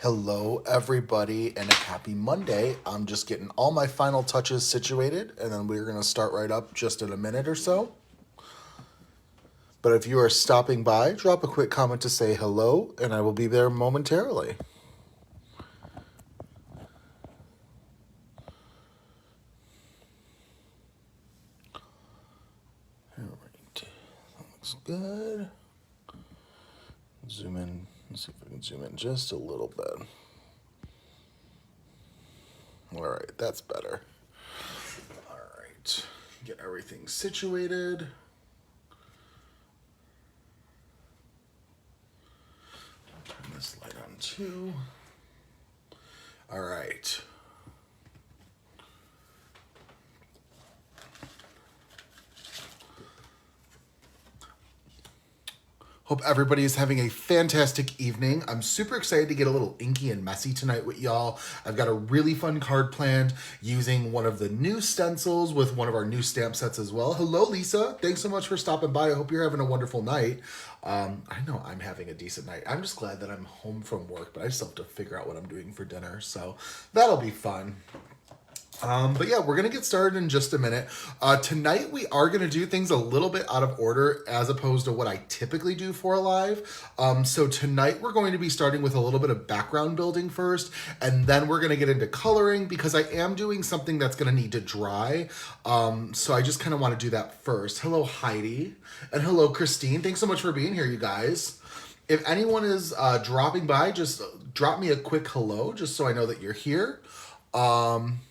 Hello, everybody, and a happy Monday. I'm just getting all my final touches situated, and then we're going to start right up just in a minute or so. But if you are stopping by, drop a quick comment to say hello, and I will be there momentarily. All right, that looks good. Zoom in. Let's see if I can zoom in just a little bit. All right, that's better. All right, get everything situated. Turn this light on too. All right. Hope everybody is having a fantastic evening. I'm super excited to get a little inky and messy tonight with y'all. I've got a really fun card planned using one of the new stencils with one of our new stamp sets as well. Hello, Lisa. Thanks so much for stopping by. I hope you're having a wonderful night. I know I'm having a decent night. I'm just glad that I'm home from work, but I still have to figure out what I'm doing for dinner, so that'll be fun. But yeah, we're going to get started in just a minute. Tonight we are going to do things a little bit out of order as opposed to what I typically do for a live. So tonight we're going to be starting with a little bit of background building first, and then we're going to get into coloring because I am doing something that's going to need to dry. So I just kind of want to do that first. Hello, Heidi. And hello, Christine. Thanks so much for being here, you guys. If anyone is dropping by, just drop me a quick hello just so I know that you're here.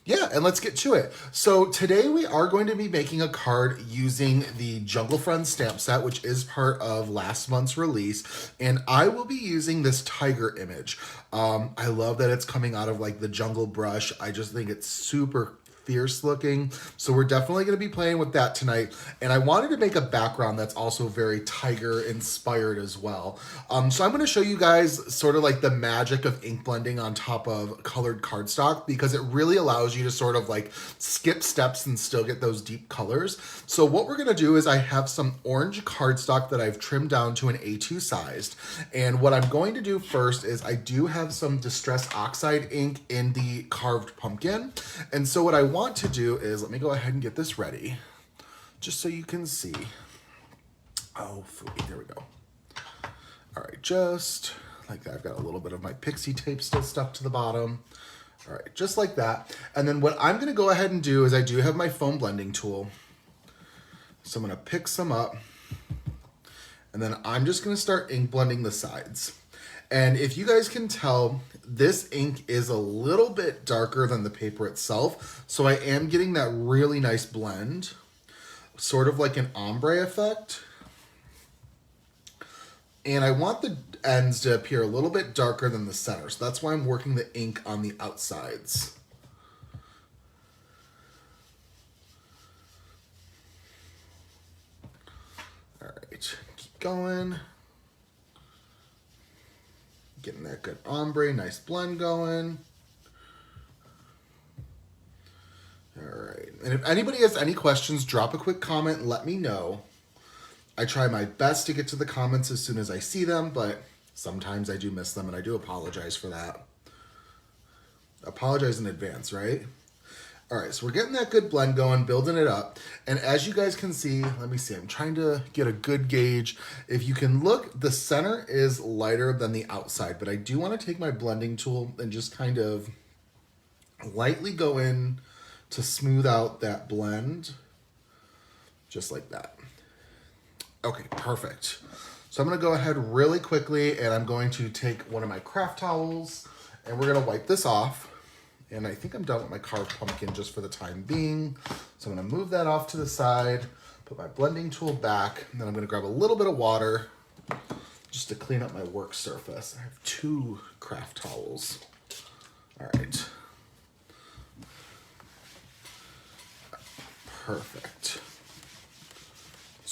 Yeah, and let's get to it. So today we are going to be making a card using the Jungle Friends stamp set, which is part of last month's release. And I will be using this tiger image. I love that it's coming out of like the jungle brush. I just think it's super fierce looking. So we're definitely going to be playing with that tonight. And I wanted to make a background that's also very tiger inspired as well. So I'm going to show you guys sort of like the magic of ink blending on top of colored cardstock because it really allows you to sort of like skip steps and still get those deep colors. So what we're going to do is I have some orange cardstock that I've trimmed down to an A2 sized. And what I'm going to do first is I do have some Distress Oxide ink in the carved pumpkin. And so what I want to do is, let me go ahead and get this ready just so you can see. Oh, phooey, there we go. All right, just like that. I've got a little bit of my Pixie tape still stuck to the bottom. All right, just like that. And then what I'm gonna go ahead and do is I do have my foam blending tool. So I'm gonna pick some up and then I'm just gonna start ink blending the sides. And if you guys can tell, this ink is a little bit darker than the paper itself. So I am getting that really nice blend, sort of like an ombre effect. And I want the ends to appear a little bit darker than the center. So that's why I'm working the ink on the outsides. All right, keep going. Getting that good ombre, nice blend going. All right, and if anybody has any questions, drop a quick comment and let me know. I try my best to get to the comments as soon as I see them, but sometimes I do miss them, and I do apologize for that. Apologize in advance, right? All right, so we're getting that good blend going, building it up. And as you guys can see, let me see, I'm trying to get a good gauge. If you can look, the center is lighter than the outside, but I do want to take my blending tool and just kind of lightly go in to smooth out that blend, just like that. Okay, perfect. So I'm gonna go ahead really quickly and I'm going to take one of my craft towels and we're gonna wipe this off. And I think I'm done with my carved pumpkin just for the time being. So I'm gonna move that off to the side, put my blending tool back, and then I'm gonna grab a little bit of water just to clean up my work surface. I have 2 craft towels. All right. Perfect.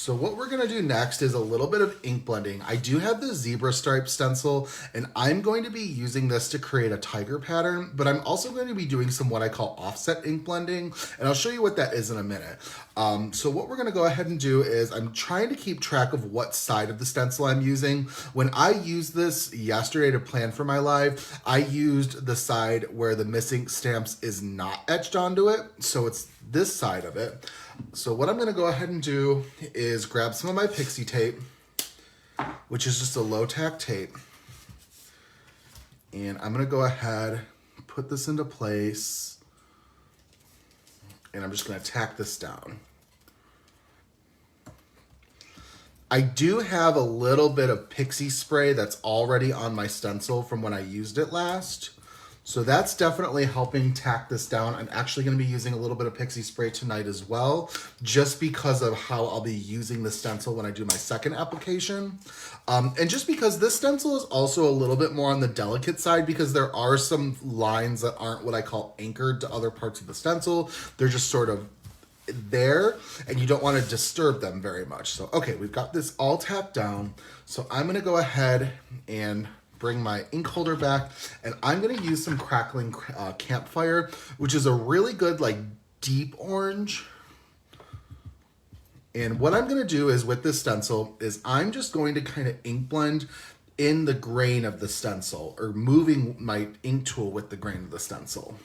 So what we're gonna do next is a little bit of ink blending. I do have the zebra stripe stencil, and I'm going to be using this to create a tiger pattern, but I'm also going to be doing some what I call offset ink blending, and I'll show you what that is in a minute. So what we're gonna go ahead and do is I'm trying to keep track of what side of the stencil I'm using. When I used this yesterday to plan for my live, I used the side where the missing stamps is not etched onto it, so it's this side of it. So what I'm gonna go ahead and do is grab some of my Pixie tape, which is just a low tack tape. And I'm gonna go ahead, put this into place, and I'm just gonna tack this down. I do have a little bit of Pixie Spray that's already on my stencil from when I used it last. So that's definitely helping tack this down. I'm actually gonna be using a little bit of Pixie Spray tonight as well, just because of how I'll be using the stencil when I do my second application. And just because this stencil is also a little bit more on the delicate side, because there are some lines that aren't what I call anchored to other parts of the stencil. They're just sort of there, and you don't want to disturb them very much. So, okay, we've got this all tapped down. So I'm gonna go ahead and bring my ink holder back, and I'm gonna use some Crackling Campfire, which is a really good like deep orange. And what I'm gonna do is with this stencil is I'm just going to kind of ink blend in the grain of the stencil, or moving my ink tool with the grain of the stencil.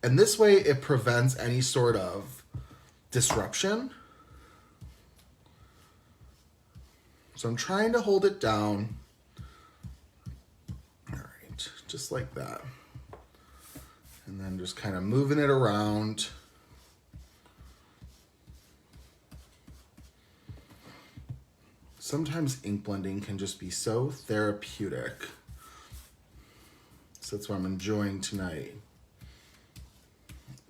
And this way it prevents any sort of disruption. So I'm trying to hold it down. Just like that. And then just kind of moving it around. Sometimes ink blending can just be so therapeutic. So that's what I'm enjoying tonight.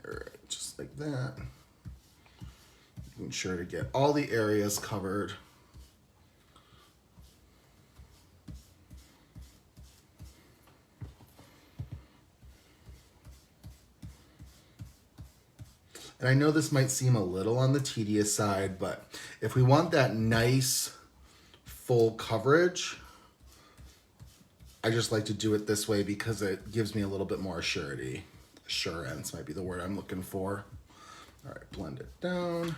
All right, just like that. Making sure to get all the areas covered. And I know this might seem a little on the tedious side, but if we want that nice full coverage, I just like to do it this way because it gives me a little bit more surety. Assurance might be the word I'm looking for. All right, blend it down.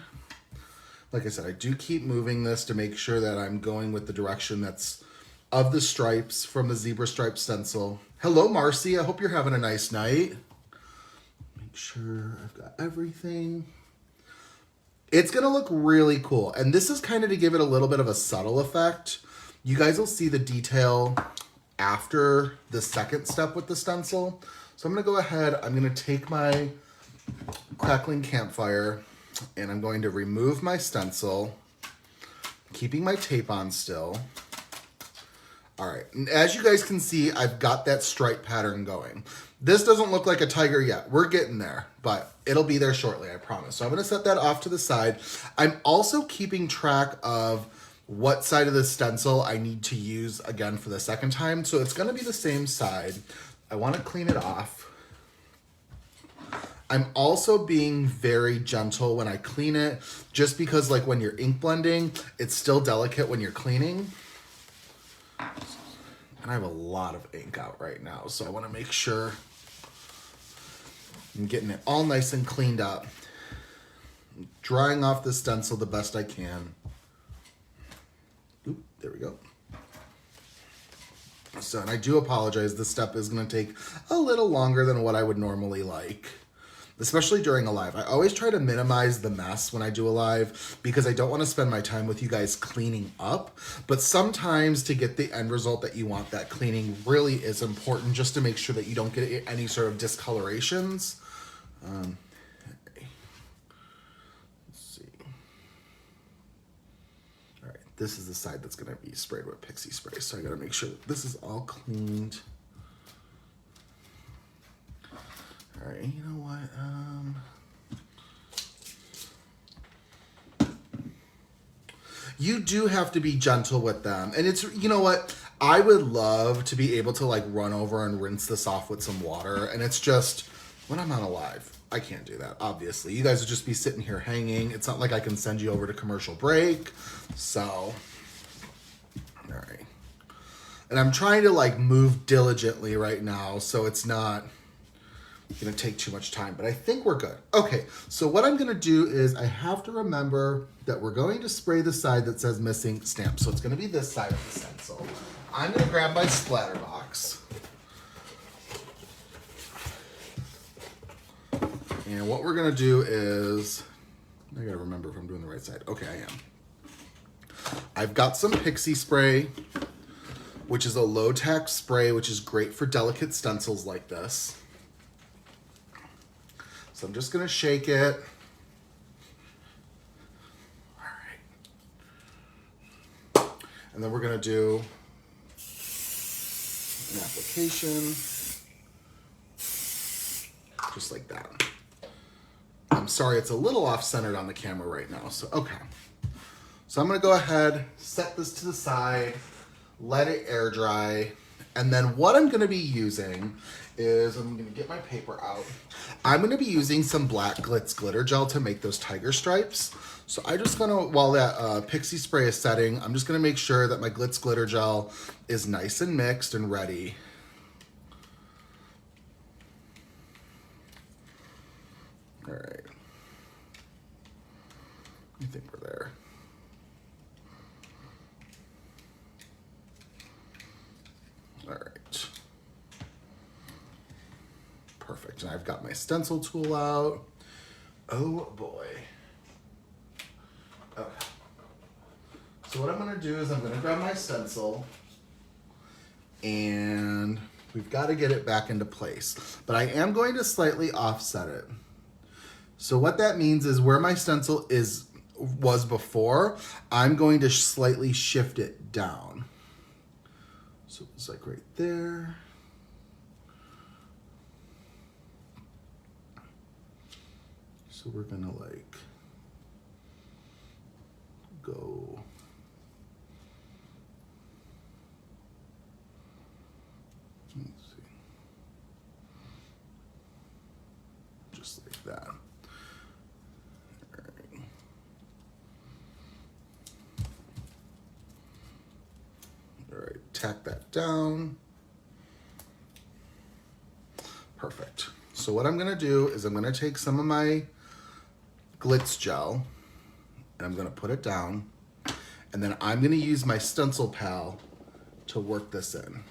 Like I said, I do keep moving this to make sure that I'm going with the direction that's of the stripes from the zebra stripe stencil. Hello, Marcy. I hope you're having a nice night. Sure I've got everything. It's gonna look really cool, and this is kind of to give it a little bit of a subtle effect. You guys will see the detail after the second step with the stencil. So I'm gonna go ahead, I'm gonna take my Crackling Campfire, and I'm going to remove my stencil, keeping my tape on still. All right, and as you guys can see, I've got that stripe pattern going. This doesn't look like a tiger yet. We're getting there, but it'll be there shortly, I promise. So I'm gonna set that off to the side. I'm also keeping track of what side of the stencil I need to use again for the second time. So it's gonna be the same side. I wanna clean it off. I'm also being very gentle when I clean it, just because like when you're ink blending, it's still delicate when you're cleaning. And I have a lot of ink out right now, so I want to make sure I'm getting it all nice and cleaned up. I'm drying off the stencil the best I can. Oop, there we go. So, and I do apologize, this step is going to take a little longer than what I would normally like, especially during a live. I always try to minimize the mess when I do a live because I don't want to spend my time with you guys cleaning up. But sometimes to get the end result that you want, that cleaning really is important, just to make sure that you don't get any sort of discolorations. Let's see. All right, this is the side that's going to be sprayed with Pixie Spray. So I got to make sure that this is all cleaned. All right, you know what? You do have to be gentle with them. And it's, you know what? I would love to be able to like run over and rinse this off with some water. And it's just, when I'm on a live, I can't do that, obviously. You guys would just be sitting here hanging. It's not like I can send you over to commercial break. So, all right. And I'm trying to like move diligently right now, so it's not gonna take too much time, but I think we're good. Okay, so what I'm gonna do is I have to remember that we're going to spray the side that says missing stamp. So it's gonna be this side of the stencil. I'm gonna grab my splatter box. And what we're gonna do is, I gotta remember if I'm doing the right side. Okay, I am. I've got some Pixie Spray, which is a low-tack spray, which is great for delicate stencils like this. So I'm just gonna shake it. All right. And then we're gonna do an application, just like that. I'm sorry, it's a little off-centered on the camera right now, so okay. So I'm gonna go ahead, set this to the side, let it air dry, and then what I'm gonna be using is, I'm gonna get my paper out. I'm gonna be using some black glitz glitter gel to make those tiger stripes. So I just gonna, while that Pixie Spray is setting, I'm just gonna make sure that my glitz glitter gel is nice and mixed and ready. All right. I think we're there. All right. Perfect. And I've got my stencil tool out. Oh boy. Okay. So what I'm gonna do is I'm gonna grab my stencil and we've got to get it back into place. But I am going to slightly offset it. So what that means is where my stencil was before, I'm going to slightly shift it down. So it's like right there. So we're gonna like go. Let's see. Just like that. All right, tack that down. Perfect. So what I'm gonna do is I'm gonna take some of my glitz gel and I'm gonna put it down, and then I'm gonna use my stencil pal to work this in.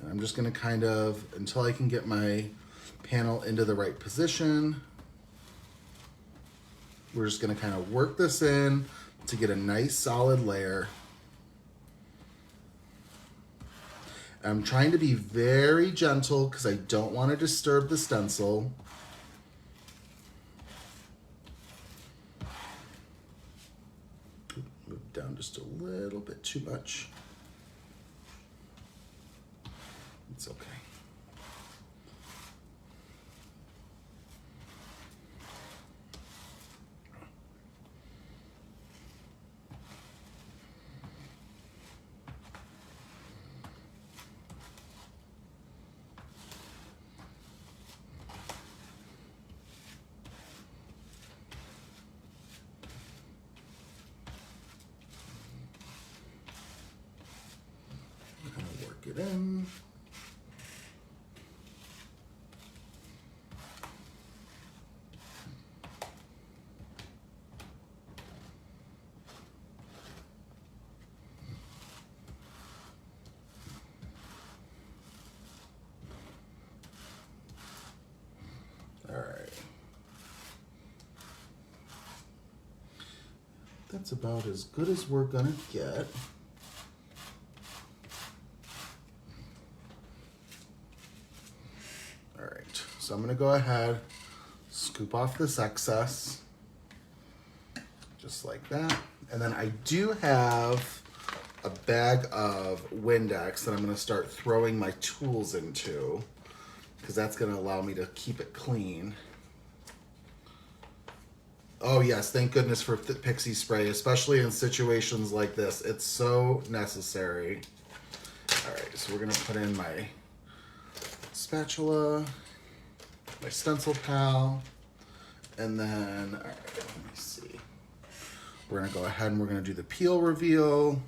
And I'm just gonna kind of, until I can get my panel into the right position, we're just gonna kind of work this in to get a nice solid layer. I'm trying to be very gentle because I don't want to disturb the stencil. Move down just a little bit too much. It's okay. It in. All right. That's about as good as we're gonna get. So I'm gonna go ahead, scoop off this excess, just like that. And then I do have a bag of Windex that I'm gonna start throwing my tools into, because that's gonna allow me to keep it clean. Oh yes, thank goodness for Pixie Spray, especially in situations like this. It's so necessary. All right, so we're gonna put in my spatula, my stencil pal, and then, all right, let me see. We're gonna go ahead and we're gonna do the peel reveal.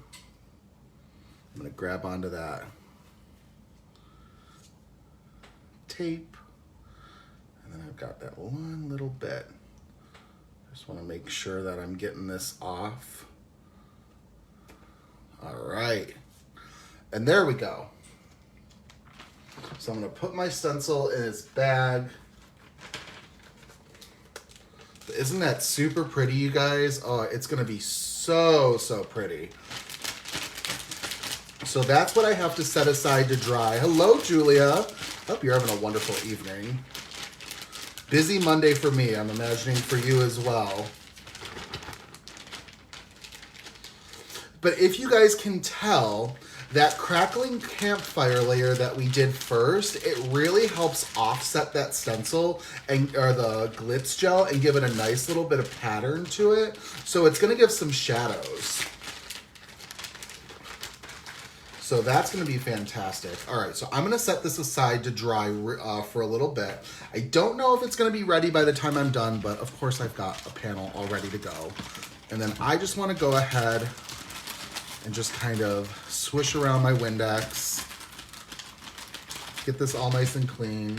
I'm gonna grab onto that tape, and then I've got that one little bit. Just wanna make sure that I'm getting this off. All right, and there we go. So I'm gonna put my stencil in its bag. Isn't that super pretty, you guys? Oh, it's gonna be so, so pretty. So that's what I have to set aside to dry. Hello, Julia. Hope you're having a wonderful evening. Busy Monday for me, I'm imagining for you as well. But if you guys can tell, that crackling campfire layer that we did first, it really helps offset that stencil or the glitz gel and give it a nice little bit of pattern to it. So it's gonna give some shadows. So that's gonna be fantastic. All right, so I'm gonna set this aside to dry for a little bit. I don't know if it's gonna be ready by the time I'm done, but of course I've got a panel all ready to go. And then I just wanna go ahead and just kind of swish around my Windex. Get this all nice and clean.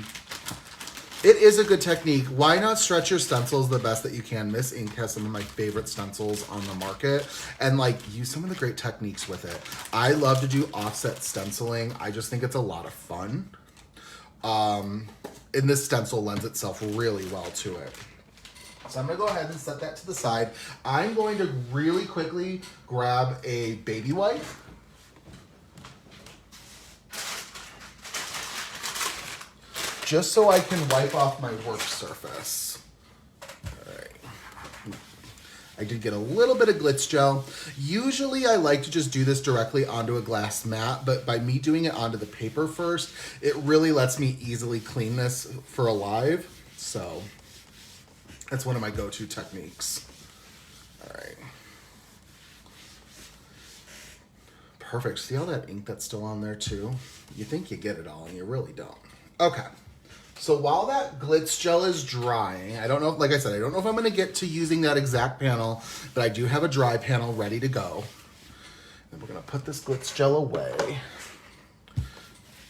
It is a good technique. Why not stretch your stencils the best that you can? Miss Ink has some of my favorite stencils on the market, and like use some of the great techniques with it. I love to do offset stenciling. I just think it's a lot of fun. And this stencil lends itself really well to it. So I'm gonna go ahead and set that to the side. I'm going to really quickly grab a baby wipe. Just so I can wipe off my work surface. All right. I did get a little bit of glitz gel. Usually I like to just do this directly onto a glass mat, but by me doing it onto the paper first, it really lets me easily clean this for alive. So that's one of my go-to techniques. All right. Perfect. See all that ink that's still on there too? You think you get it all and you really don't. Okay. So while that glitz gel is drying, I don't know, like I said, I don't know if I'm gonna get to using that exact panel, but I do have a dry panel ready to go. And we're gonna put this glitz gel away.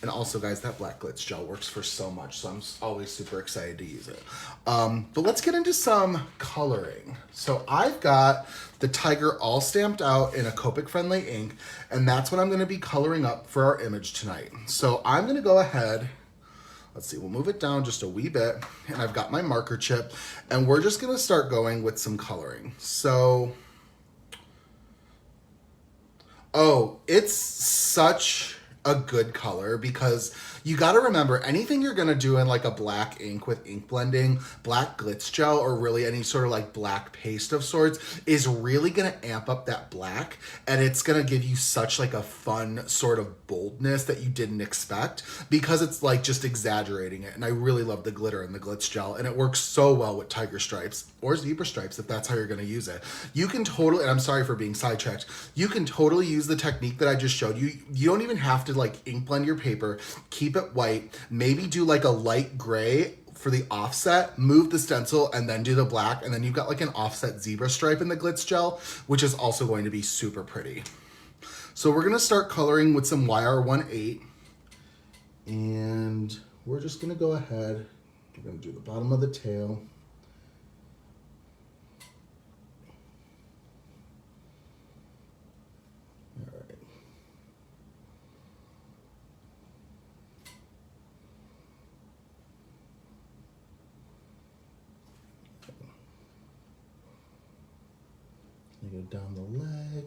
And also, guys, that black glitz gel works for so much, so I'm always super excited to use it. But let's get into some coloring. So I've got the Tiger all stamped out in a Copic-friendly ink, and that's what I'm gonna be coloring up for our image tonight. So I'm gonna go ahead, let's see, we'll move it down just a wee bit, and I've got my marker chip, and we're just gonna start going with some coloring. So, oh, it's such a good color because you got to remember anything you're going to do in like a black ink with ink blending, black glitz gel, or really any sort of like black paste of sorts is really going to amp up that black, and it's going to give you such like a fun sort of boldness that you didn't expect because it's like just exaggerating it. And I really love the glitter and the glitz gel, and it works so well with tiger stripes or zebra stripes if that's how you're going to use it. You can totally, and I'm sorry for being sidetracked, you can totally use the technique that I just showed you. You don't even have to like ink blend your paper, keep it white, maybe do like a light gray for the offset, move the stencil, and then do the black, and then you've got like an offset zebra stripe in the glitz gel, which is also going to be super pretty. So we're gonna start coloring with some YR18, and we're just gonna go ahead, we're gonna do the bottom of the tail. Go down the leg.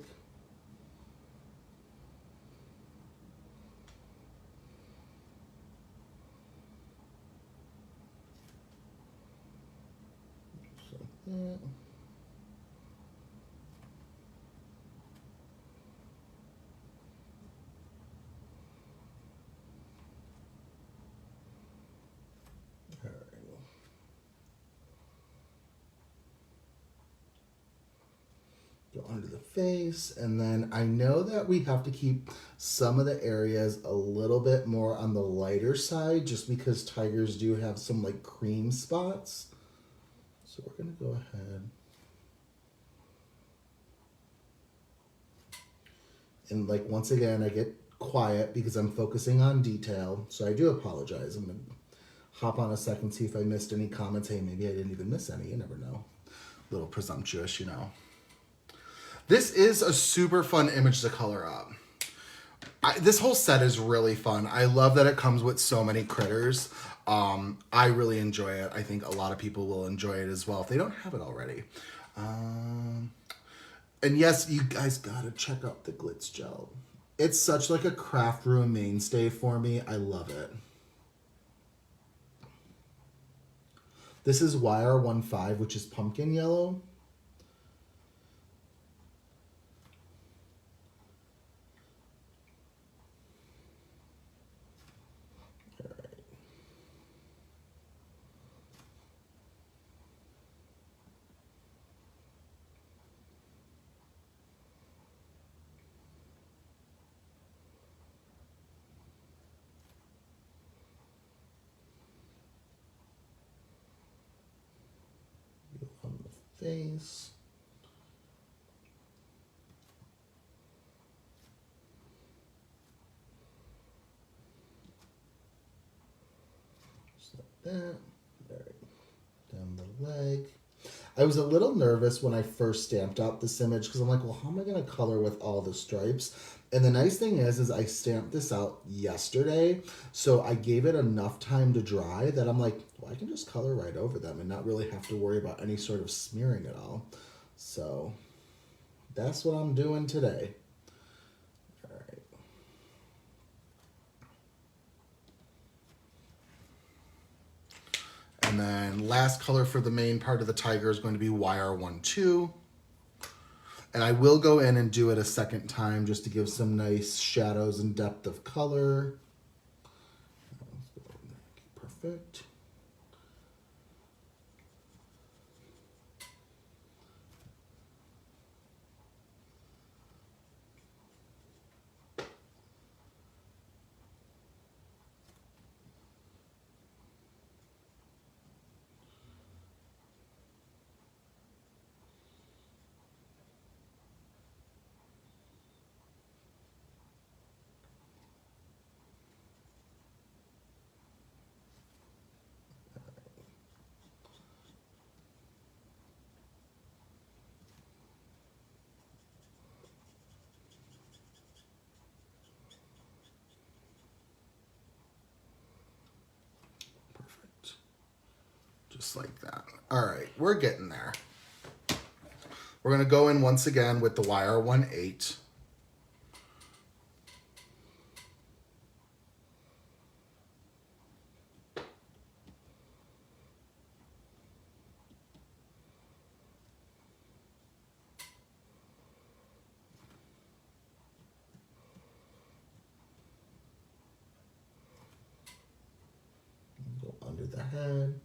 Just like that. Go under the face, and then I know that we have to keep some of the areas a little bit more on the lighter side just because tigers do have some like cream spots. So we're gonna go ahead and like once again I get quiet because I'm focusing on detail, so I do apologize. I'm gonna hop on a second, see if I missed any comments. Hey, maybe I didn't even miss any, you never know. A little presumptuous, you know. This is a super fun image to color up. This whole set is really fun. I love that it comes with so many critters. I really enjoy it. I think a lot of people will enjoy it as well if they don't have it already. And yes, you guys gotta check out the Glitz Gel. It's such like a craft room mainstay for me. I love it. This is YR15, which is pumpkin yellow. On the face. Just like that. All right. Down the leg. I was a little nervous when I first stamped out this image because I'm like, well, how am I going to color with all the stripes? And the nice thing is I stamped this out yesterday, so I gave it enough time to dry that I'm like, well, I can just color right over them and not really have to worry about any sort of smearing at all. So that's what I'm doing today. All right. And then last color for the main part of the tiger is going to be YR12. And I will go in and do it a second time just to give some nice shadows and depth of color. Perfect. Just like that. All right, we're getting there. We're going to go in once again with the YR18. Go under the head.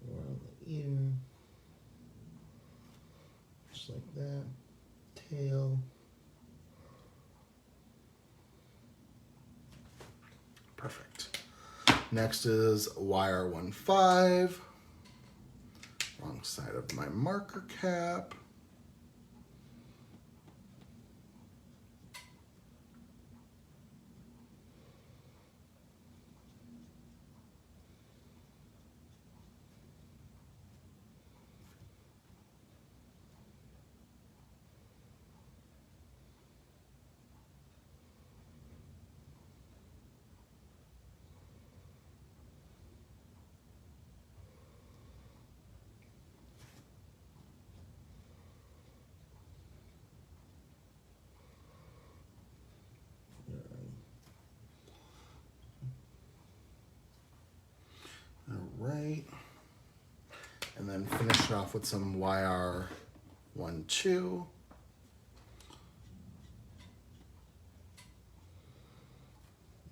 Around the ear. Just like that. Tail. Perfect. Next is YR15. Wrong side of my marker cap. And then finish it off with some YR12.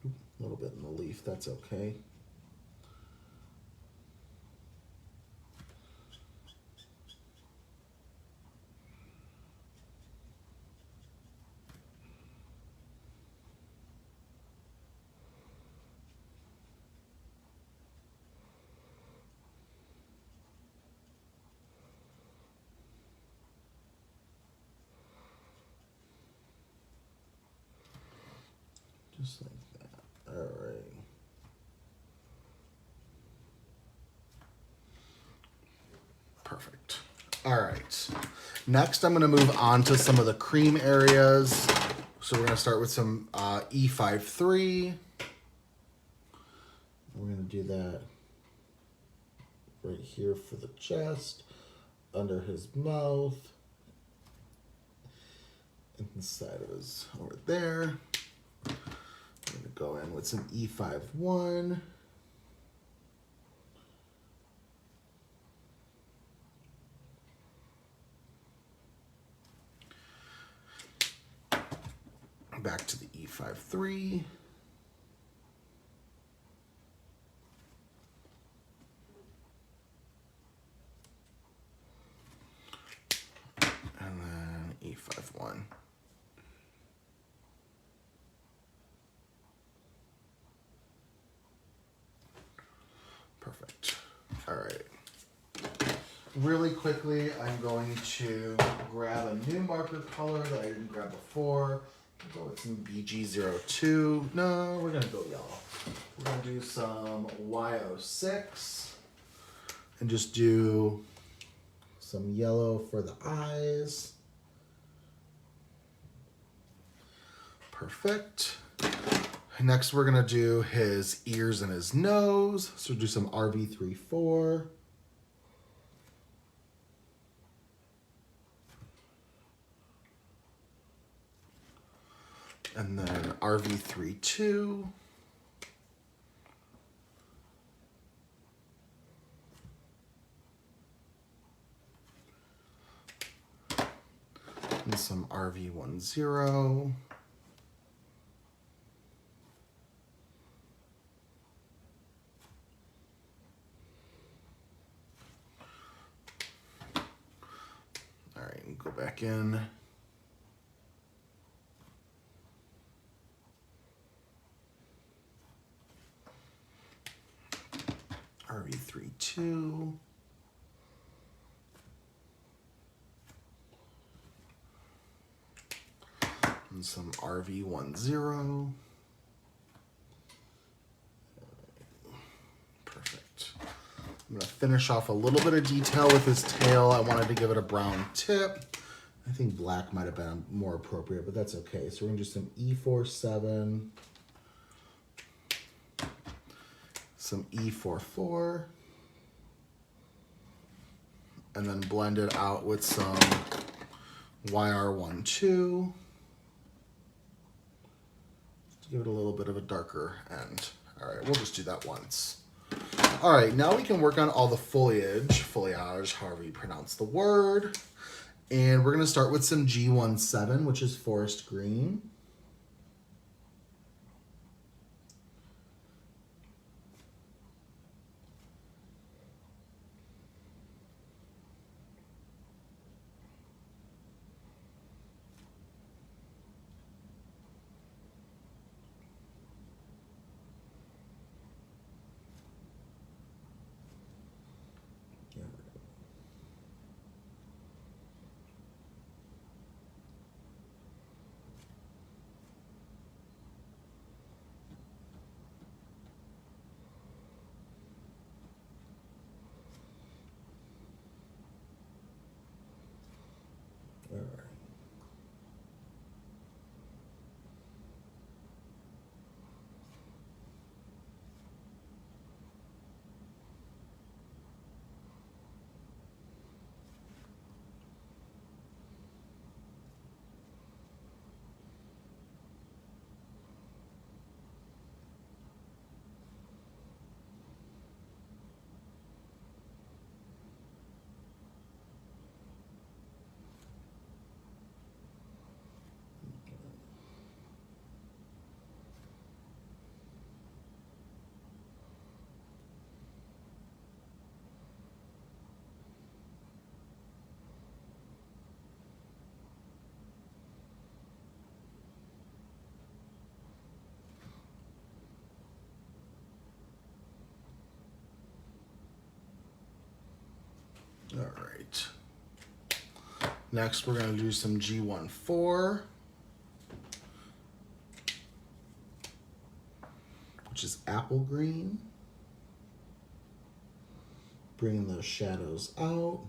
A little bit in the leaf, that's okay. Just like that. All right. Perfect. All right. Next, I'm going to move on to some of the cream areas. So we're going to start with some E53. We're going to do that right here for the chest, under his mouth, inside of his, over there. I'm going to go in with some E51. Back to the E53. And then E51. Perfect. All right. Really quickly, I'm going to grab a new marker color that I didn't grab before. We'll go with some BG02. No, we're going to go yellow. We're going to do some Y06 and just do some yellow for the eyes. Perfect. Next, we're going to do his ears and his nose. So do some RV34. And then RV32. And some RV10. All right, go back in. RV32. And some RV10. Perfect. I'm gonna finish off a little bit of detail with his tail. I wanted to give it a brown tip. I think black might have been more appropriate, but that's okay. So we're gonna do some E47, some E44, and then blend it out with some YR12 to give it a little bit of a darker end. All right, we'll just do that once. All right, now we can work on all the foliage, however you pronounce the word. And we're gonna start with some G17, which is forest green. All right. All right. Next, we're going to do some G14, which is apple green. Bringing those shadows out.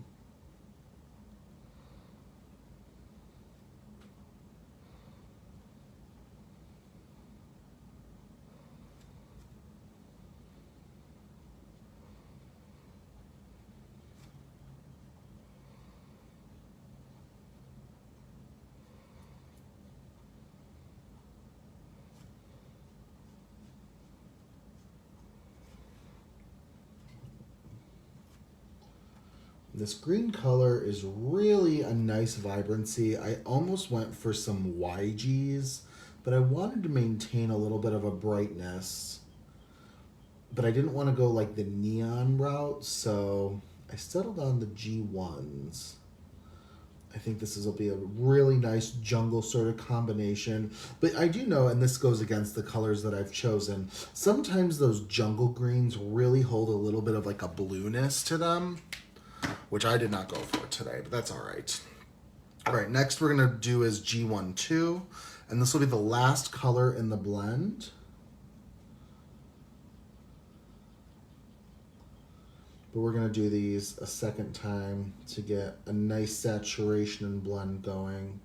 This green color is really a nice vibrancy. I almost went for some YGs, but I wanted to maintain a little bit of a brightness. But I didn't want to go like the neon route, so I settled on the G1s. I think this will be a really nice jungle sort of combination. But I do know, and this goes against the colors that I've chosen, sometimes those jungle greens really hold a little bit of like a blueness to them, which I did not go for today, but that's all right. All right, next we're gonna do is G12, and this will be the last color in the blend. But we're gonna do these a second time to get a nice saturation and blend going.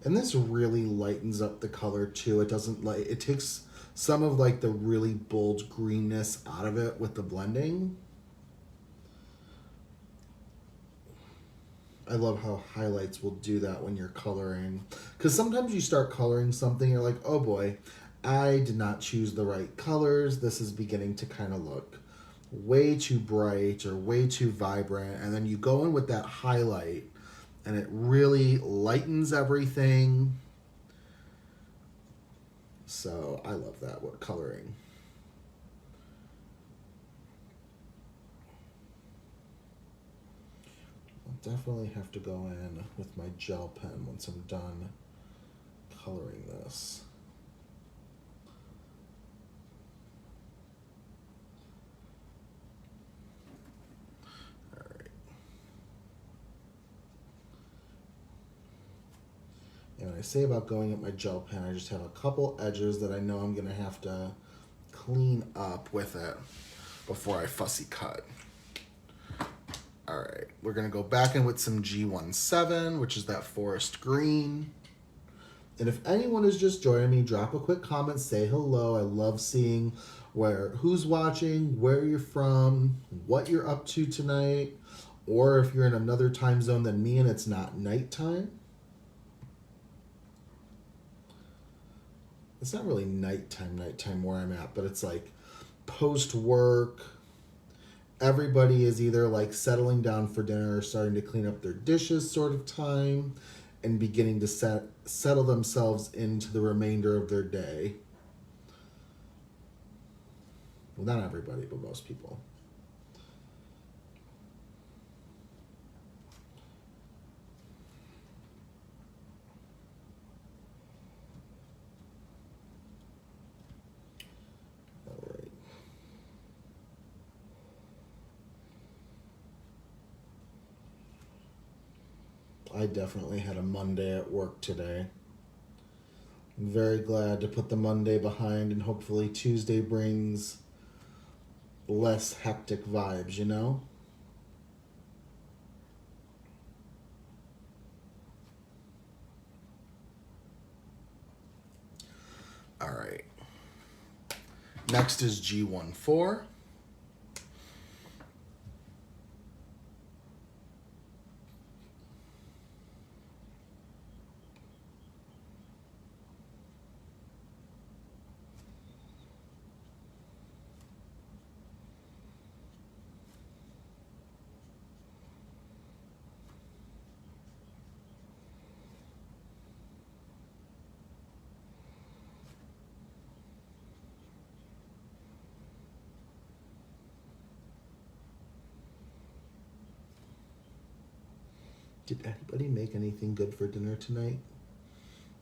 And this really lightens up the color too. It doesn't like, it takes some of like the really bold greenness out of it with the blending. I love how highlights will do that when you're coloring. Because sometimes you start coloring something, you're like, oh boy, I did not choose the right colors. This is beginning to kind of look way too bright or way too vibrant. And then you go in with that highlight and it really lightens everything. So I love that with coloring. I'll definitely have to go in with my gel pen once I'm done coloring this. All right. And when I say about going with my gel pen, I just have a couple edges that I know I'm gonna have to clean up with it before I fussy cut. All right, we're gonna go back in with some G17, which is that forest green. And if anyone is just joining me, drop a quick comment, say hello. I love seeing who's watching, where you're from, what you're up to tonight, or if you're in another time zone than me and it's not nighttime. It's not really nighttime where I'm at, but it's like post-work. Everybody is either like settling down for dinner or starting to clean up their dishes sort of time and beginning to settle themselves into the remainder of their day. Well, not everybody, but most people. I definitely had a Monday at work today. I'm very glad to put the Monday behind, and hopefully Tuesday brings less hectic vibes, you know? All right. Next is G14. Did anybody make anything good for dinner tonight?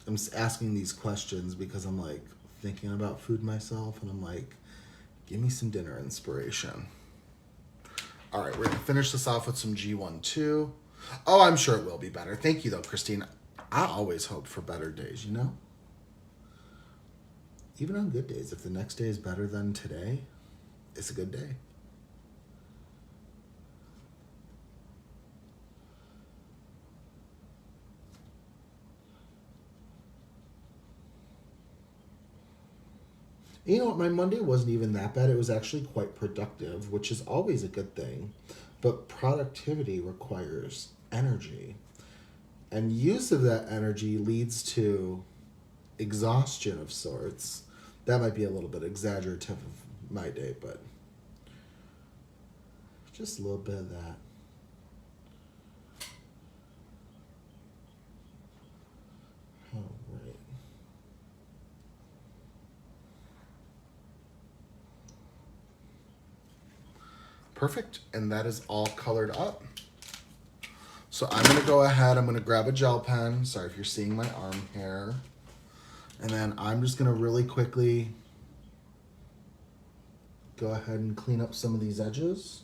I'm just asking these questions because I'm like thinking about food myself, and I'm like, Give me some dinner inspiration. All right, we're going to finish this off with some G12. Oh, I'm sure it will be better. Thank you, though, Christine. I always hope for better days, you know? Even on good days, if the next day is better than today, it's a good day. You know what, my Monday wasn't even that bad. It was actually quite productive, which is always a good thing. But productivity requires energy. And use of that energy leads to exhaustion of sorts. That might be a little bit exaggerative of my day, but just a little bit of that. All right. Perfect, and that is all colored up. So I'm gonna go ahead, I'm gonna grab a gel pen. Sorry if you're seeing my arm hair. And then I'm just gonna really quickly go ahead and clean up some of these edges.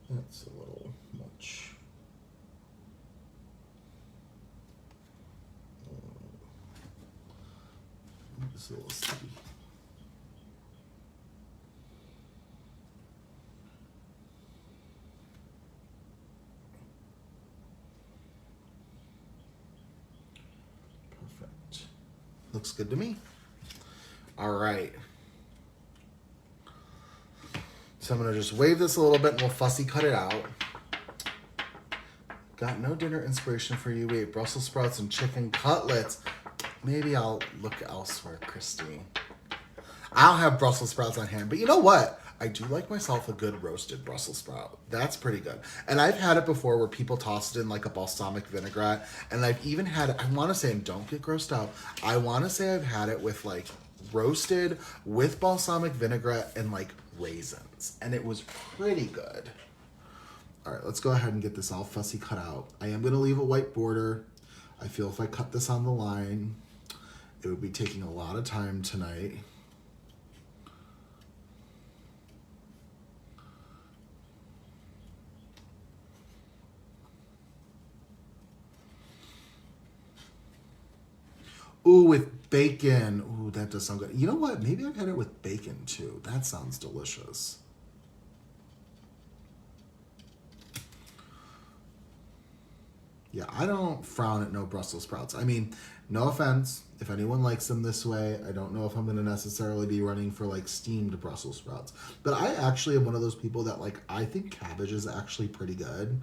That's a little much. It's a little sticky. Perfect. Looks good to me. All right. So I'm gonna just wave this a little bit and we'll fussy cut it out. Got no dinner inspiration for you. We ate Brussels sprouts and chicken cutlets. Maybe I'll look elsewhere, Christine. I don't have Brussels sprouts on hand, but you know what? I do like myself a good roasted Brussels sprout. That's pretty good. And I've had it before where people toss it in like a balsamic vinaigrette. And I've even had it, I want to say, and don't get grossed out, I want to say I've had it with like roasted with balsamic vinaigrette and like raisins. And it was pretty good. All right, let's go ahead and get this all fussy cut out. I am going to leave a white border. I feel if I cut this on the line, it would be taking a lot of time tonight. Ooh, with bacon. Ooh, that does sound good. You know what? Maybe I've had it with bacon too. That sounds delicious. Yeah, I don't frown at no Brussels sprouts. I mean, no offense, if anyone likes them this way, I don't know if I'm going to necessarily be running for like steamed Brussels sprouts. But I actually am one of those people that like, I think cabbage is actually pretty good.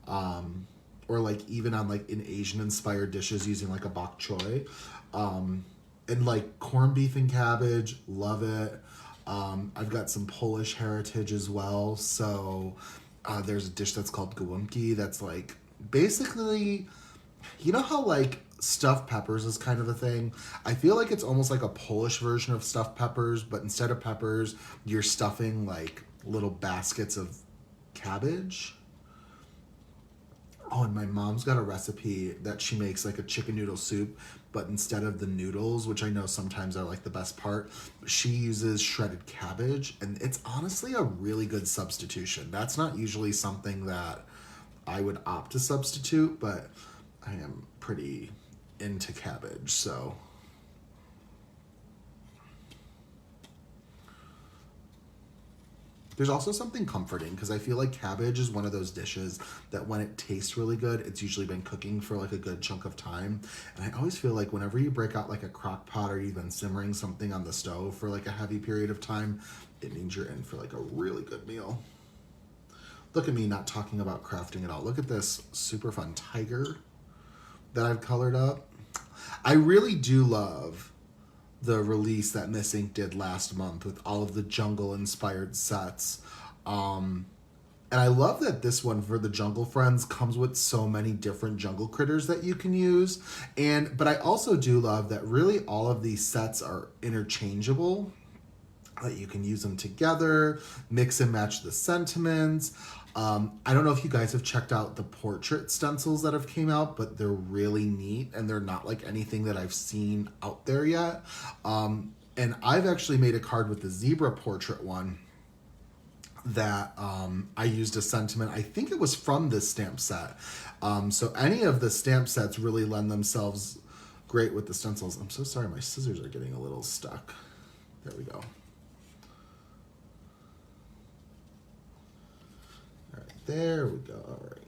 Or like even on like in Asian inspired dishes using like a bok choy. And like corned beef and cabbage, love it. I've got some Polish heritage as well. So there's a dish that's called gołąbki that's like, basically, you know how like stuffed peppers is kind of a thing? I feel like it's almost like a Polish version of stuffed peppers, but instead of peppers, you're stuffing like little baskets of cabbage. Oh, and my mom's got a recipe that she makes like a chicken noodle soup, but instead of the noodles, which I know sometimes are like the best part, she uses shredded cabbage, and it's honestly a really good substitution. That's not usually something that I would opt to substitute, but I am pretty into cabbage, so. There's also something comforting because I feel like cabbage is one of those dishes that when it tastes really good, it's usually been cooking for like a good chunk of time. And I always feel like whenever you break out like a crock pot or you've been simmering something on the stove for like a heavy period of time, it means you're in for like a really good meal. Look at me not talking about crafting at all. Look at this super fun tiger that I've colored up. I really do love the release that Miss Ink did last month with all of the jungle inspired sets. And I love that this one for the Jungle Friends comes with so many different jungle critters that you can use. But I also do love that really all of these sets are interchangeable, that you can use them together, mix and match the sentiments. I don't know if you guys have checked out the portrait stencils that have came out, but they're really neat and they're not like anything that I've seen out there yet. And I've actually made a card with the zebra portrait one that I used a sentiment. I think it was from this stamp set. So any of the stamp sets really lend themselves great with the stencils. I'm so sorry, my scissors are getting a little stuck. There we go. All right, there we go. All right.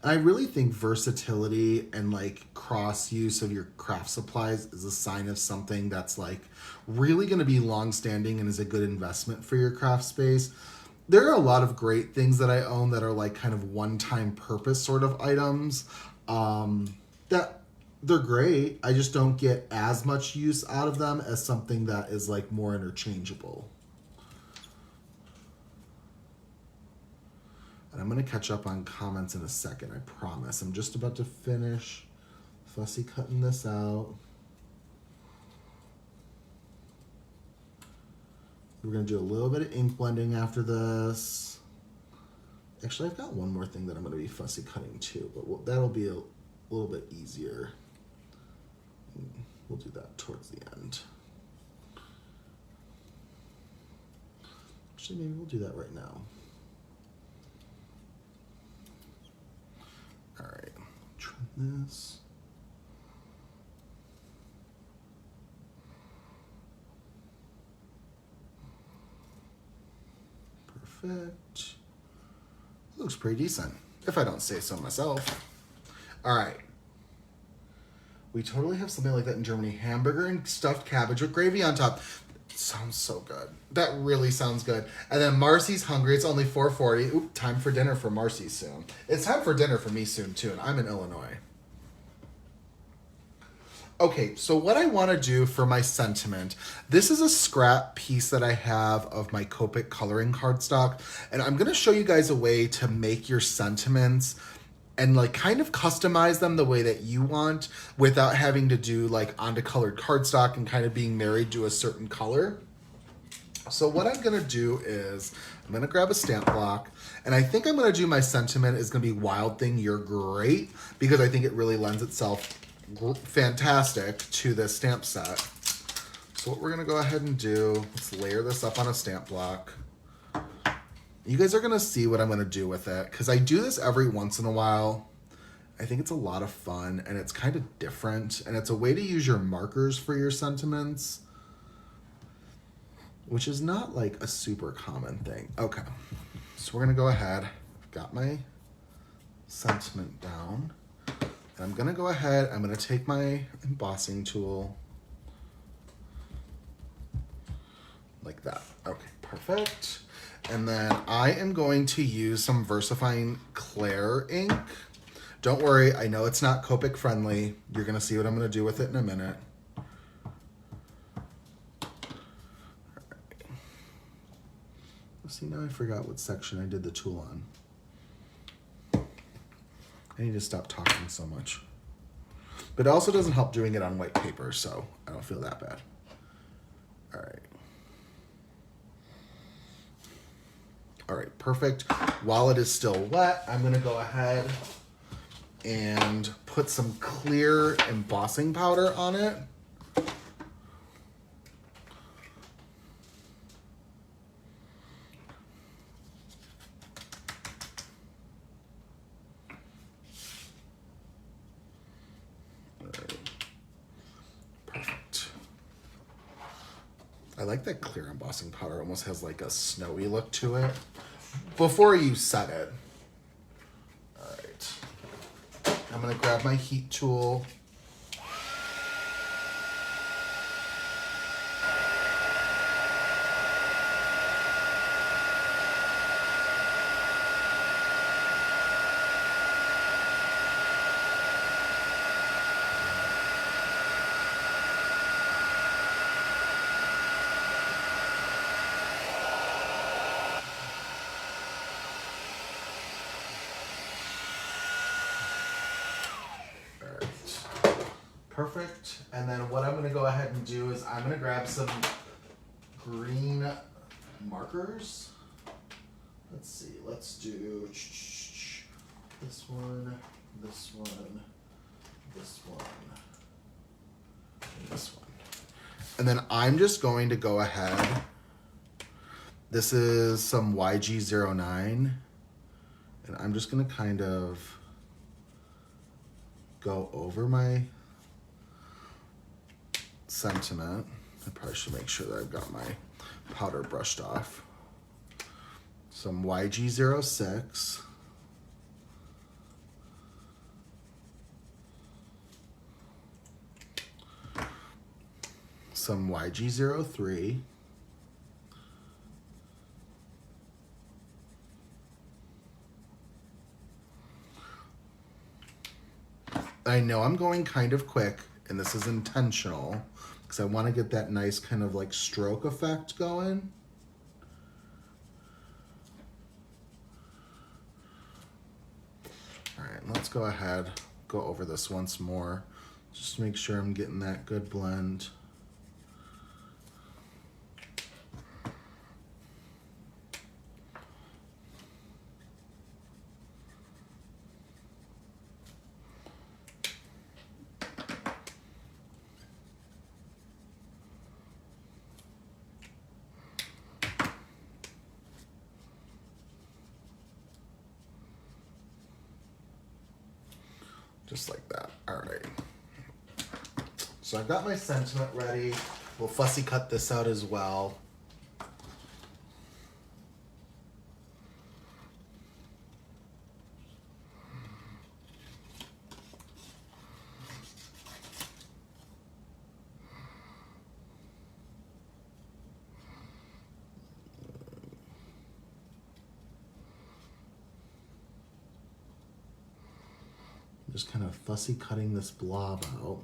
I really think versatility and like cross use of your craft supplies is a sign of something that's like really going to be long standing and is a good investment for your craft space. There are a lot of great things that I own that are like kind of one-time purpose sort of items that they're great. I just don't get as much use out of them as something that is like more interchangeable. And I'm going to catch up on comments in a second, I promise. I'm just about to finish fussy cutting this out. We're going to do a little bit of ink blending after this. Actually, I've got one more thing that I'm going to be fussy cutting too, but that'll be a little bit easier. We'll do that towards the end. Actually, maybe we'll do that right now. All right, trim this. Perfect. Looks pretty decent, if I don't say so myself. All right. We totally have something like that in Germany. Hamburger and stuffed cabbage with gravy on top. Sounds so good. That really sounds good. And then Marcy's hungry. It's only 4:40. Oop, time for dinner for Marcy soon. It's time for dinner for me soon, too, and I'm in Illinois. Okay, so what I want to do for my sentiment, this is a scrap piece that I have of my Copic coloring cardstock, and I'm going to show you guys a way to make your sentiments and like kind of customize them the way that you want without having to do like onto colored cardstock and kind of being married to a certain color. So what I'm gonna do is I'm gonna grab a stamp block, and I think I'm gonna do my sentiment is gonna be Wild Thing, You're Great, because I think it really lends itself fantastic to this stamp set. So what we're gonna go ahead and do, let's layer this up on a stamp block. You guys are going to see what I'm going to do with it, because I do this every once in a while. I think it's a lot of fun, and it's kind of different, and it's a way to use your markers for your sentiments, which is not like a super common thing. Okay, so we're going to go ahead. I've got my sentiment down, and I'm going to go ahead. I'm going to take my embossing tool like that. Okay, perfect. And then I am going to use some VersaFine Clair ink. Don't worry, I know it's not Copic friendly. You're gonna see what I'm gonna do with it in a minute. All right. See, now I forgot what section I did the tool on. I need to stop talking so much. But it also doesn't help doing it on white paper, so I don't feel that bad. All right. All right, perfect. While it is still wet, I'm gonna go ahead and put some clear embossing powder on it. All right. Perfect. I like that clear embossing powder. It almost has like a snowy look to it before you set it. All right. I'm gonna grab my heat tool. Perfect. And then what I'm going to go ahead and do is I'm going to grab some green markers. Let's see, let's do this one, this one, this one, and this one. And then I'm just going to go ahead. This is some YG09. And I'm just going to kind of go over my sentiment. I probably should make sure that I've got my powder brushed off. Some YG06. Some YG03. I know I'm going kind of quick, and this is intentional, because I want to get that nice kind of like stroke effect going. All right, let's go ahead, go over this once more, just to make sure I'm getting that good blend. Just like that. All right. So I've got my sentiment ready. We'll fussy cut this out as well. Just kind of fussy cutting this blob out.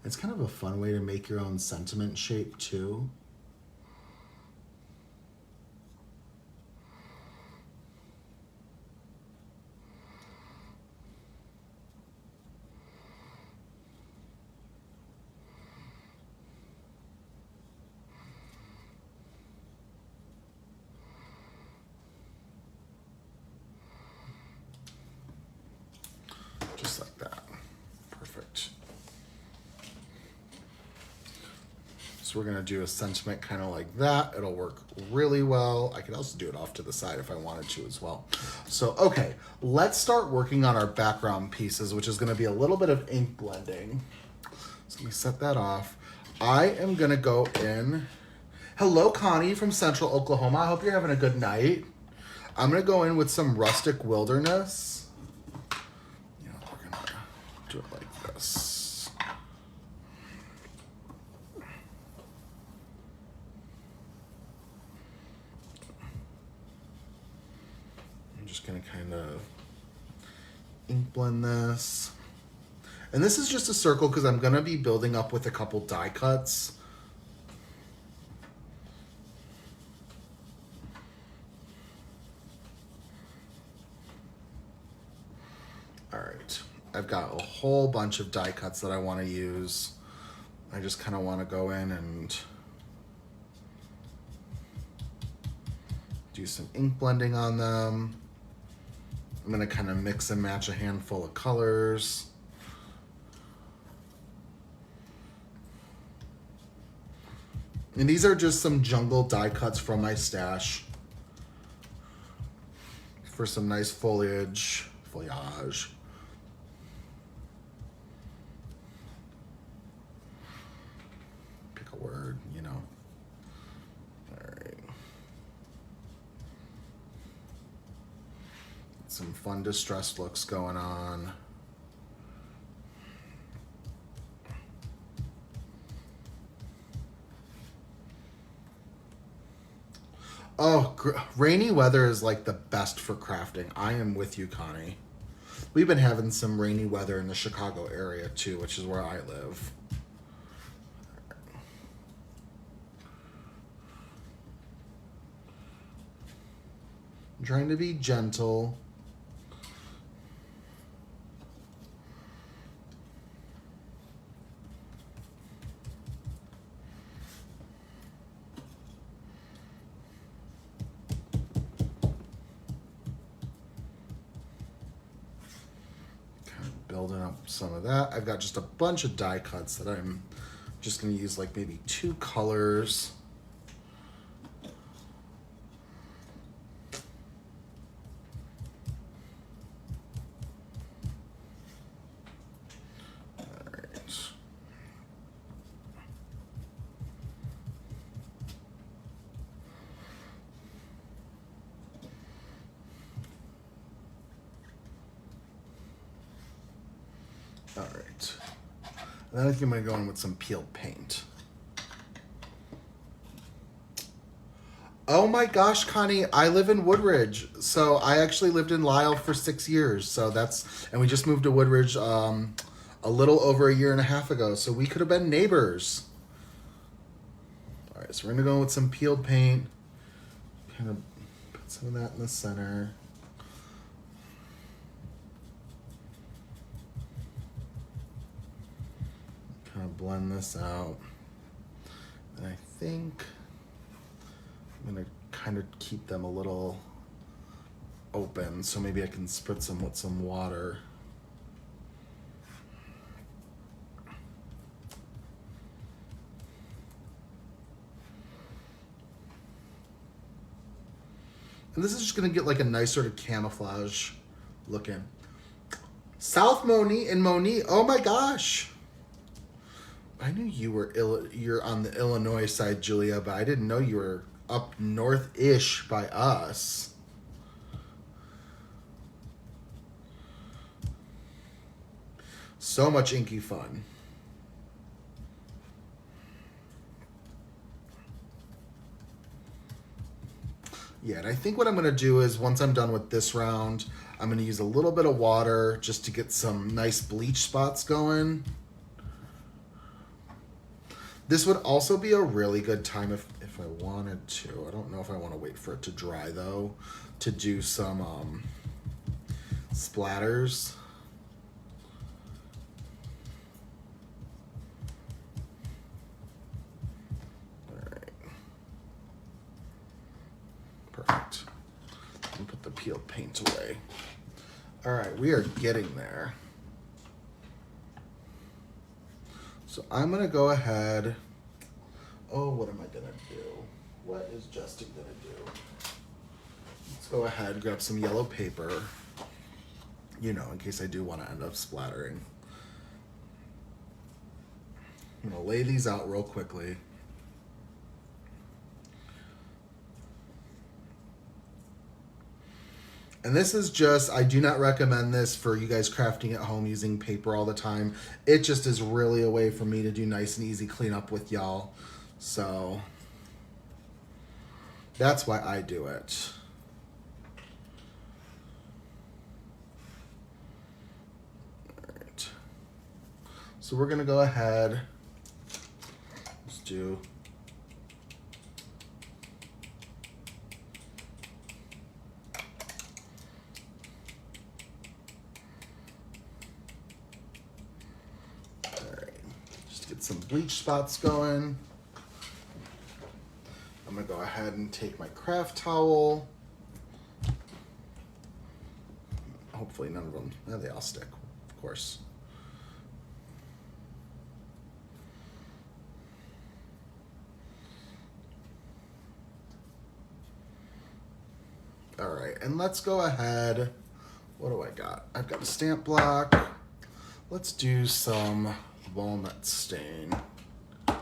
It's kind of a fun way to make your own sentiment shape too. Just like that. Perfect. So we're gonna do a sentiment kind of like that. It'll work really well. I could also do it off to the side if I wanted to as well. So, okay, let's start working on our background pieces, which is gonna be a little bit of ink blending. So let me set that off. I am gonna go in. Hello, Connie from Central Oklahoma. I hope you're having a good night. I'm gonna go in with some Rustic Wilderness. We're gonna do it like this. I'm just gonna kind of ink blend this. And this is just a circle because I'm gonna be building up with a couple die cuts. All right, I've got a whole bunch of die cuts that I want to use. I just kind of want to go in and do some ink blending on them. I'm gonna kind of mix and match a handful of colors. And these are just some jungle die cuts from my stash for some nice foliage. Pick a word, you know. All right. Some fun distressed looks going on. Oh, rainy weather is like the best for crafting. I am with you, Connie. We've been having some rainy weather in the Chicago area too, which is where I live. I'm trying to be gentle. up some of that. I've got just a bunch of die cuts that I'm just going to use like maybe 2 colors. All right. And then I think I'm going to go in with some peeled paint. Oh my gosh, Connie, I live in Woodridge. So I actually lived in Lisle for 6 years. So and we just moved to Woodridge a little over a year and a half ago. So we could have been neighbors. All right, so we're going to go with some peeled paint. Kind of put some of that in the center. Kind of blend this out. And I think I'm gonna kind of keep them a little open, so maybe I can spritz them with some water. And this is just gonna get like a nice sort of camouflage looking. South Moni and Moni, oh my gosh. I knew you were you're on the Illinois side, Julia, but I didn't know you were up north-ish by us. So much inky fun. Yeah, and I think what I'm going to do is once I'm done with this round, I'm going to use a little bit of water just to get some nice bleach spots going. This would also be a really good time if I wanted to. I don't know if I want to wait for it to dry though, to do some splatters. All right. Perfect. And put the peeled paint away. All right, we are getting there. So I'm gonna go ahead. Oh, what am I gonna do? What is Justin gonna do? Let's go ahead, grab some yellow paper, you know, in case I do want to end up splattering. I'm gonna lay these out real quickly. And this is just, I do not recommend this for you guys crafting at home using paper all the time. It just is really a way for me to do nice and easy cleanup with y'all. So that's why I do it. All right. So we're gonna go ahead, let's do some bleach spots going. I'm gonna go ahead and take my craft towel. Hopefully none of them, they all stick, of course. All right, and let's go ahead. What do I got? I've got a stamp block. Let's do some walnut stain. And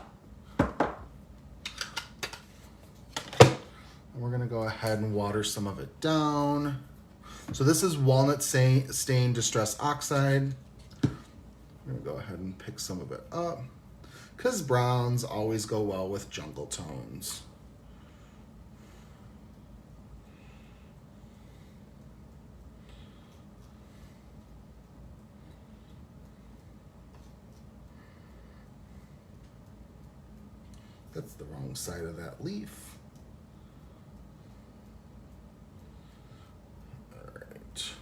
we're gonna go ahead and water some of it down. So this is walnut stain distress oxide. I'm gonna go ahead and pick some of it up because browns always go well with jungle tones. That's the wrong side of that leaf. All right.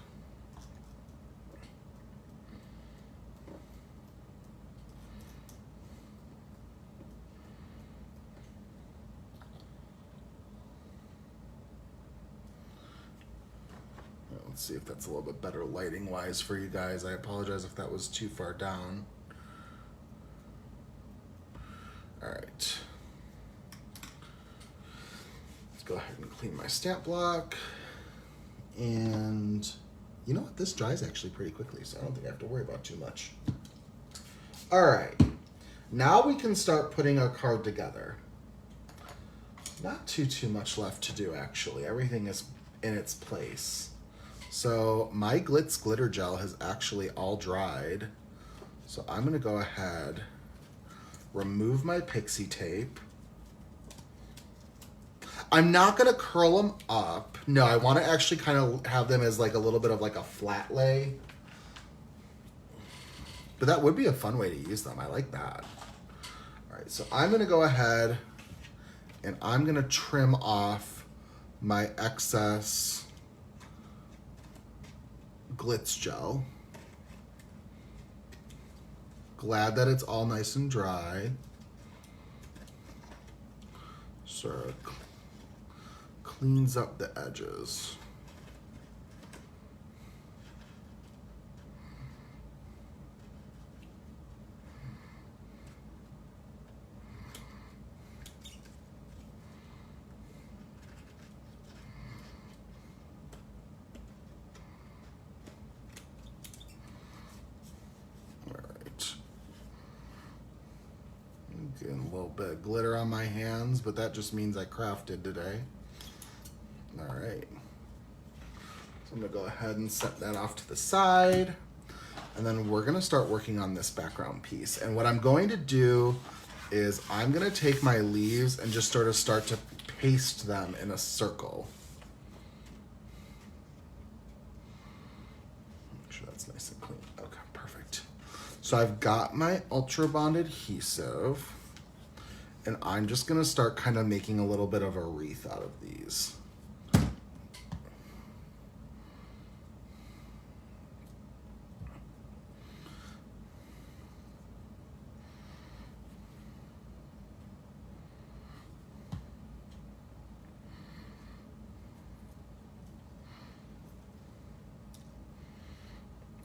Let's Let's see if that's a little bit better lighting wise for you guys. I apologize if that was too far down. All right. Let's go ahead and clean my stamp block. And you know what? This dries actually pretty quickly, so I don't think I have to worry about too much. All right. Now we can start putting our card together. Not too much left to do, actually. Everything is in its place. So my Glitz glitter gel has actually all dried. So I'm going to go ahead, remove my pixie tape. I'm not going to curl them up. No, I want to actually kind of have them as like a little bit of like a flat lay. But that would be a fun way to use them. I like that. All right, so I'm going to go ahead and I'm going to trim off my excess Glitz gel. Glad that it's all nice and dry. Sort of cleans up the edges. Getting a little bit of glitter on my hands, but that just means I crafted today. All right. So I'm gonna go ahead and set that off to the side. And then we're gonna start working on this background piece. And what I'm going to do is I'm gonna take my leaves and just sort of start to paste them in a circle. Make sure that's nice and clean. Okay, perfect. So I've got my Ultra Bond adhesive. And I'm just gonna start kind of making a little bit of a wreath out of these.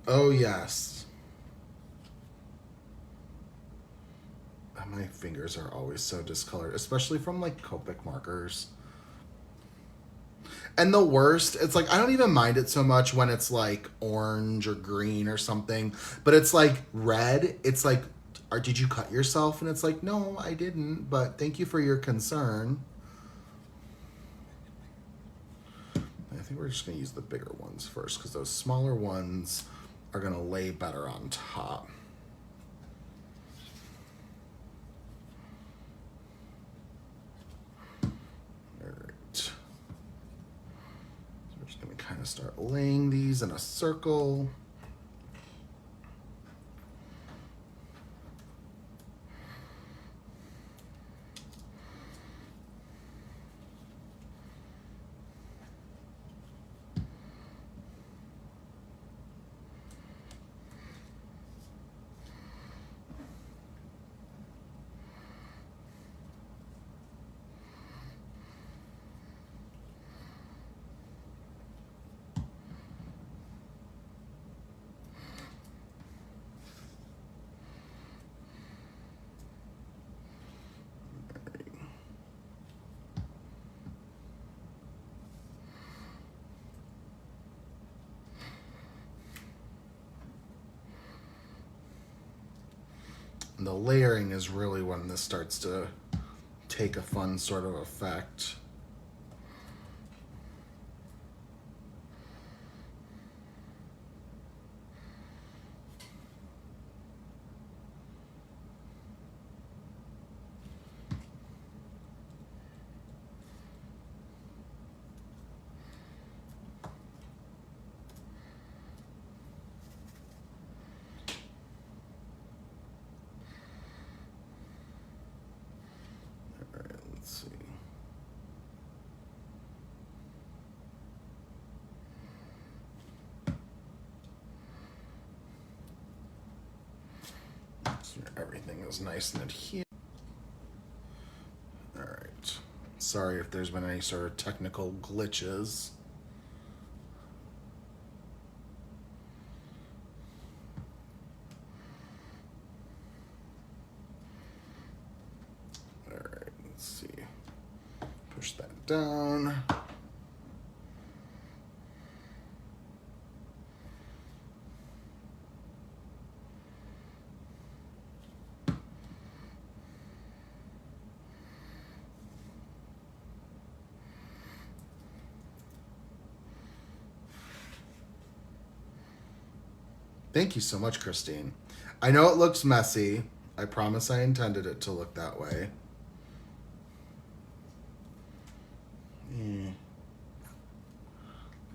Oh yes. My fingers are always so discolored, especially from like Copic markers. And the worst, it's like, I don't even mind it so much when it's like orange or green or something, but it's like red. It's like, did you cut yourself? And it's like, no, I didn't, but thank you for your concern. I think we're just gonna use the bigger ones first because those smaller ones are gonna lay better on top. Kind of start laying these in a circle. And the layering is really when this starts to take a fun sort of effect. Everything is nice and adherent. All right. Sorry if there's been any sort of technical glitches. push that down. Thank you so much, Christine. I know it looks messy. I promise I intended it to look that way.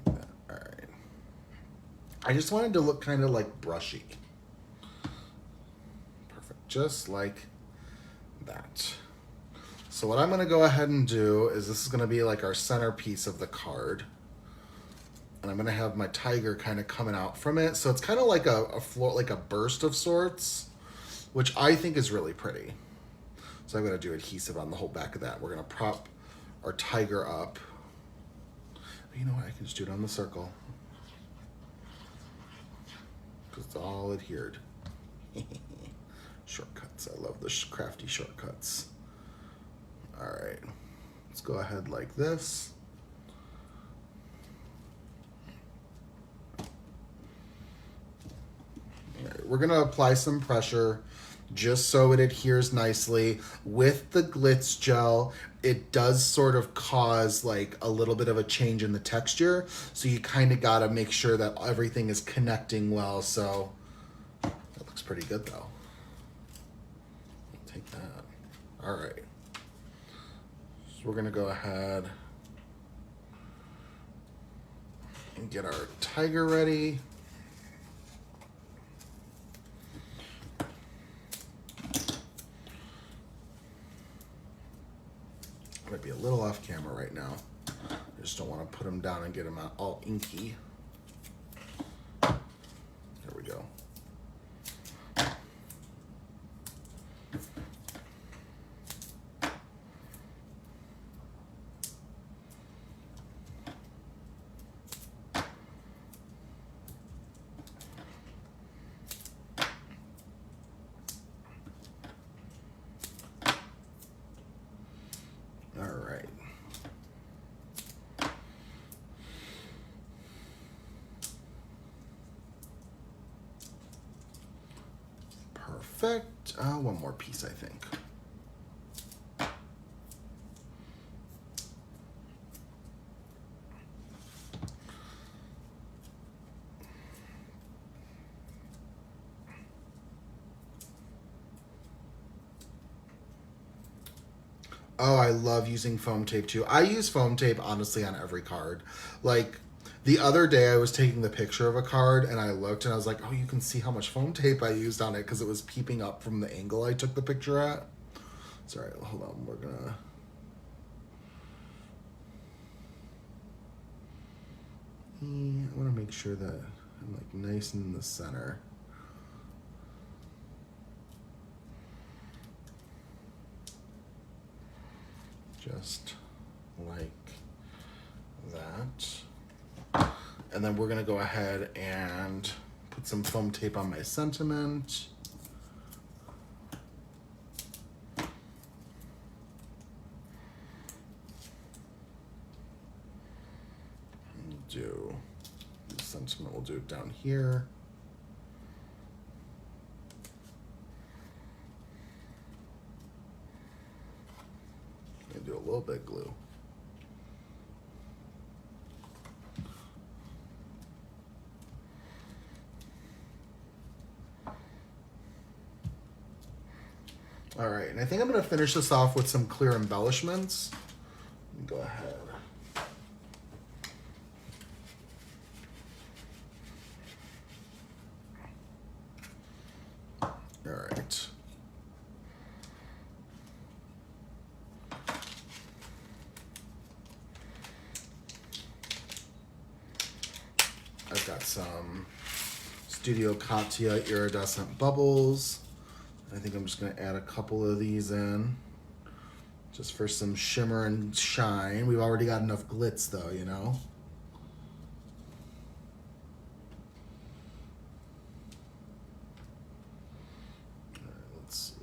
All right. I just wanted to look kind of like brushy. Perfect. Just like that. So what I'm going to go ahead and do is this is going to be like our centerpiece of the card. And I'm going to have my tiger kind of coming out from it. So it's kind of like a floor, like a burst of sorts, which I think is really pretty. So I'm going to do adhesive on the whole back of that. We're going to prop our tiger up. You know what? I can just do it on the circle, because it's all adhered. Shortcuts. I love the crafty shortcuts. All right. Let's go ahead like this. We're going to apply some pressure just so it adheres nicely. With the glitz gel, it does sort of cause like a little bit of a change in the texture. So you kind of got to make sure that everything is connecting well. So that looks pretty good though. I'll take that. All right. So we're going to go ahead and get our tiger ready. Might be a little off camera right now. I just don't want to put them down and get them out all inky. There we go. Perfect. One more piece, I think. Oh, I love using foam tape too. I use foam tape honestly on every card. Like the other day I was taking the picture of a card and I looked and I was like, oh, you can see how much foam tape I used on it because it was peeping up from the angle I took the picture at. Sorry, hold on. We're gonna... I want to make sure that I'm like nice in the center. Just like that. And then we're gonna go ahead and put some foam tape on my sentiment. Do the sentiment, we'll do it down here. Do a little bit of glue. All right, and I think I'm going to finish this off with some clear embellishments. Go ahead. All right. I've got some Studio Katia iridescent bubbles. I think I'm just going to add a couple of these in just for some shimmer and shine. We've already got enough glitz though, you know. All right, let's see.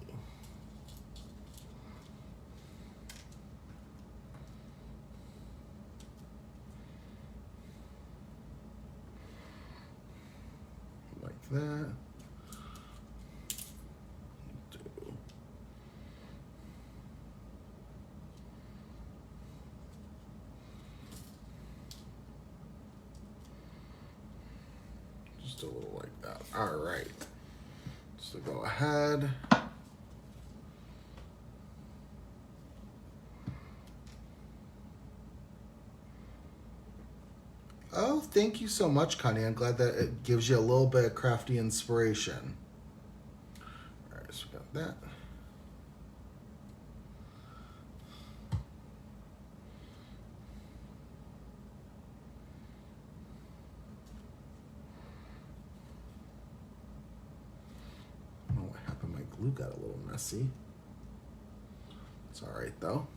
that. Just a little like that. All right. So go ahead. Oh, thank you so much, Connie. I'm glad that it gives you a little bit of crafty inspiration. All right, so we got that. I don't know what happened. My glue got a little messy. It's all right, though.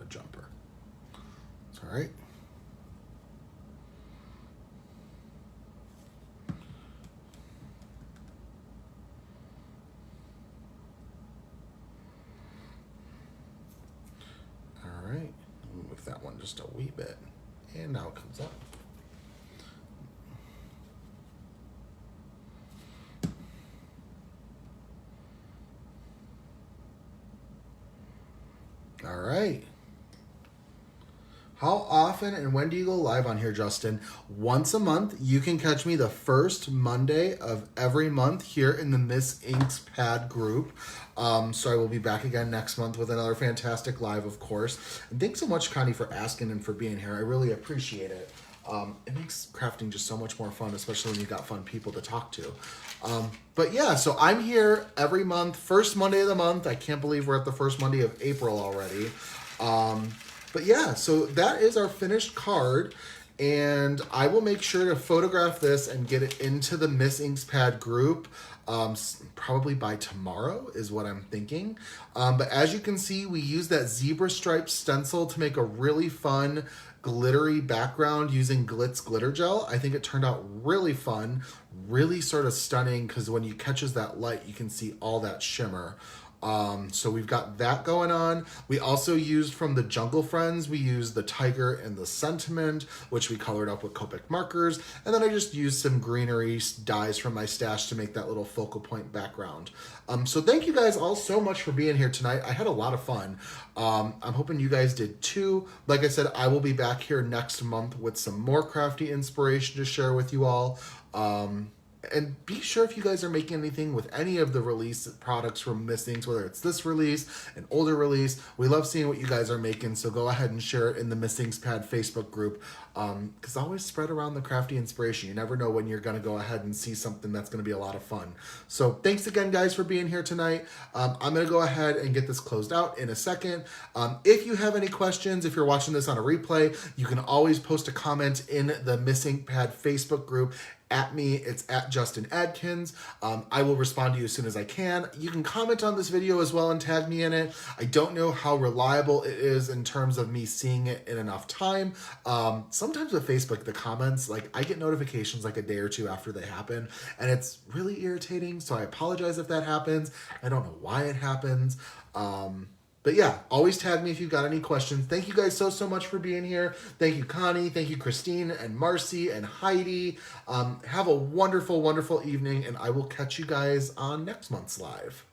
Jumper. It's all right. All right. Move that one just a wee bit. And now it comes up. All right. How often and when do you go live on here, Justin? Once a month. You can catch me the first Monday of every month here in the Miss Inks Pad group. So I will be back again next month with another fantastic live, of course. And thanks so much, Connie, for asking and for being here. I really appreciate it. It makes crafting just so much more fun, especially when you've got fun people to talk to. But yeah, so I'm here every month, first Monday of the month. I can't believe we're at the first Monday of April already. But yeah, so that is our finished card, and I will make sure to photograph this and get it into the Miss Inks Pad group probably by tomorrow is what I'm thinking. But as you can see, we use that zebra stripe stencil to make a really fun glittery background using Glitz glitter gel. I think it turned out really fun, really sort of stunning, because when you catches that light, you can see all that shimmer. So we've got that going on. We also used from the Jungle Friends, we used the Tiger and the Sentiment, which we colored up with Copic markers. And then I just used some greenery dyes from my stash to make that little focal point background. So thank you guys all so much for being here tonight. I had a lot of fun. I'm hoping you guys did too. Like I said, I will be back here next month with some more crafty inspiration to share with you all. And be sure if you guys are making anything with any of the release products from Miss Inks, whether it's this release, an older release, we love seeing what you guys are making. So go ahead and share it in the Miss Inks Pad Facebook group, because always spread around the crafty inspiration. You never know when you're going to go ahead and see something that's going to be a lot of fun. So thanks again, guys, for being here tonight. I'm going to go ahead and get this closed out in a second. If you have any questions, if you're watching this on a replay, you can always post a comment in the Miss Inks Pad Facebook group. At me, it's at Justin Adkins. I will respond to you as soon as I can. You can comment on this video as well and tag me in it. I don't know how reliable it is in terms of me seeing it in enough time. Sometimes with Facebook, the comments, like I get notifications like a day or two after they happen, and it's really irritating. So I apologize if that happens. I don't know why it happens. But yeah, always tag me if you've got any questions. Thank you guys so much for being here. Thank you, Connie. Thank you, Christine and Marcy and Heidi. Have a wonderful, wonderful evening, and I will catch you guys on next month's live.